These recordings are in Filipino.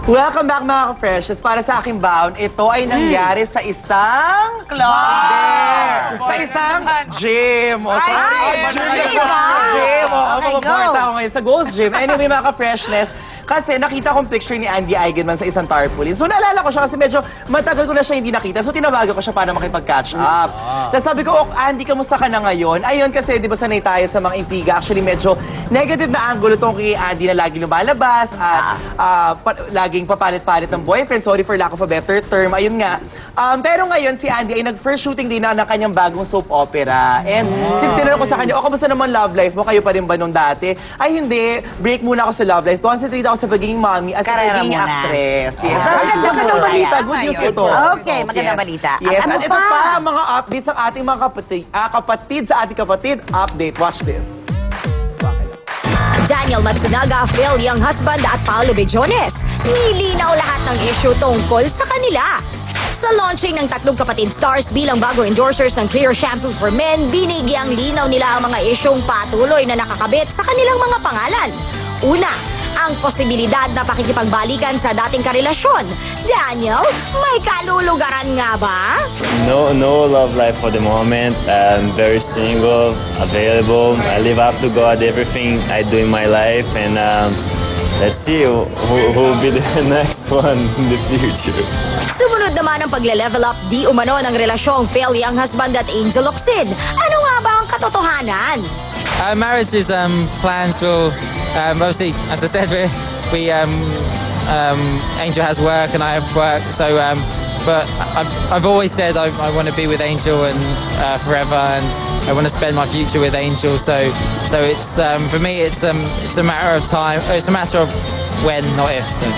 Welcome back mga ka-freshes. Para sa aking bound, ito ay nangyari sa isang... Club! Sa isang gym. O, sa gym. O, mapaporta ako ngayon sa Gold's Gym. Anyway, mga ka-freshness, kasi nakita kong picture ni Andy Eigenman sa isang tarpaulin. So naalala ko siya kasi medyo matagal ko na siya hindi nakita. So tinawagan ko siya para makipag-catch up. Tapos sabi ko, oh, Andy, kamusta ka na ngayon? Ayun kasi, di ba sanay tayo sa mga intriga. Actually, medyo negative na angulo tong kay Andy na lagi lumalabas at laging papalit-palit ng boyfriend. Sorry for lack of a better term. Ayun nga. Pero ngayon, si Andy ay nag-first shooting din na ng kanyang bagong soap opera. And tinanong ko sa kanya, oh, kamusta naman love life mo? Kayo pa rin ba nung dati? Ay, hindi. Break muna ako sa love life. Concentrate ako sa pagiging mommy at sa pagiging actress. Yes. Magandang balita. Good news ito. Okay, magandang balita. Yes. At ito pa, mga updates ng ating mga kapatid sa ating kapatid. Update. Watch this. Daniel Matsunaga, Phil Young husband at Paolo Bejones. Nilinaw lahat ng issue tungkol sa kanila. Sa launching ng tatlong kapatid stars bilang bago endorsers ng Clear Shampoo for Men, binigyang linaw nila ang mga isyong patuloy na nakakabit sa kanilang mga pangalan. Una, ang posibilidad na pakikipagbalikan sa dating karelasyon. Daniel, may kalulugaran nga ba? No love life for the moment. I'm very single, available. I live up to God, everything I do in my life, and let's see who will be the next one in the future. Sumunod naman ang pagle-level up di umano ng relasyong Phil Young husband at Angel Locsin. Ano nga ba ang katotohanan? Marriage is plans will obviously, as I said, we Angel has work and I have work, so but I've always said I want to be with Angel and forever, and I want to spend my future with Angel. So it's for me it's a matter of time. It's a matter of when, not if. So.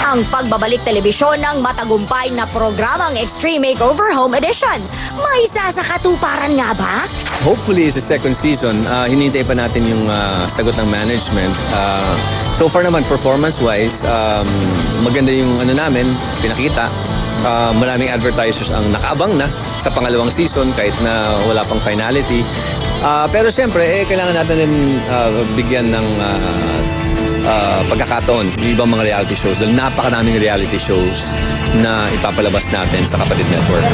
Ang pagbabalik telebisyon ng matagumpay na programang Extreme Makeover Home Edition. May isa sa katuparan nga ba? Hopefully, sa second season, hinintay pa natin yung sagot ng management. So far naman, performance-wise, maganda yung namin, pinakita. Maraming advertisers ang nakaabang na sa pangalawang season kahit na wala pang finality. Pero siyempre, kailangan natin din bigyan ng pagkakataon yung ibang mga reality shows dahil napakaraming reality shows na ipapalabas natin sa Kapatid Network.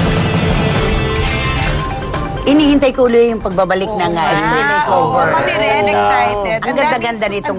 Inihintay ko ulit yung pagbabalik ng Extreme Makeover. Kami rin, excited. Ang ganda-ganda nitong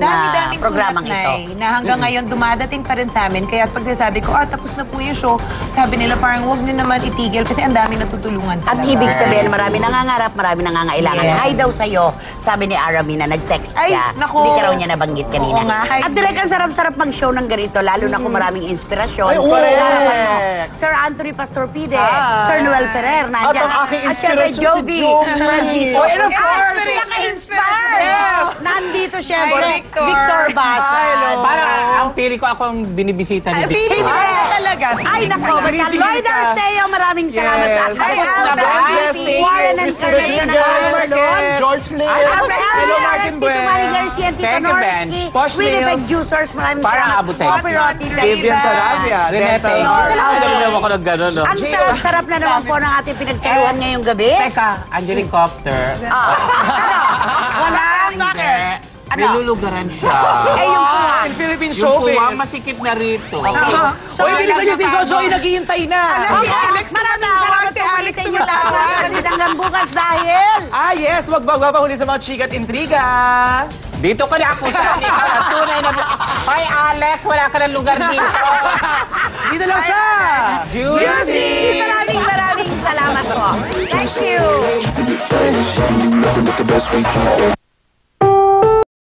programang ito. Na hanggang ngayon, dumadating pa rin sa amin. Kaya pag sabi ko, tapos na po yung show, sabi nila parang huwag nyo naman itigil kasi ang dami natutulungan. At ibig sabihin, marami nangangarap, marami nangangailangan. Yes. Hi daw sa'yo, sabi ni Arami na nag-text siya. Naku. Hindi ka raw niya nabanggit kanina. Oo nga, hi. At direct, ang sarap-sarap mag-show ng ganito, lalo na kung maraming inspirasyon. Ay, correct. Sa harapan mo, Sir Anthony Pastor Pide, Sir Noel Ferrer, At ang aking inspirasyon si Jovi. Francisco. Oh, and of course! Naka-inspire! Yes! Nandito siyempre, Victor Basad. Para ang pili ko ako ang binibisita ni Feeling Victor. ko rin talaga. Ay, nako, basta Lloyd Arceo, maraming salamat sa akin. Ay, Warren and Karina Salon. George Lee. Hello, Martin Buen. Garcia and Tito Teka, Norsky. Bench. Posh Winnipeg Nails. Juicers, maraming Parang salamat. abot tayo. Copyright, Vivian Sarabia. Renete. Ganun ako ng gano'n, no? Ang sarap-sarap na naman po ng ating pinagsaluhan ngayong gabi. Teka, Angelic Copter. Walang Nilulugaran siya. yung puwan. In Philippine Yung showbiz. puwa, masikip na rito. So, Oy, bilisan niyo si Jojo, naghihintay na. maraming salamat po ulit sa inyo lahat. Hanggang bukas dahil... Yes, wag magpapahuli sa mga chika at intriga. Dito ka na ako sa ikaw. At tunay na... Hoy, Alex, wala ka ng lugar dito. Dito lang sa... Juicy! Maraming salamat po. Thank you.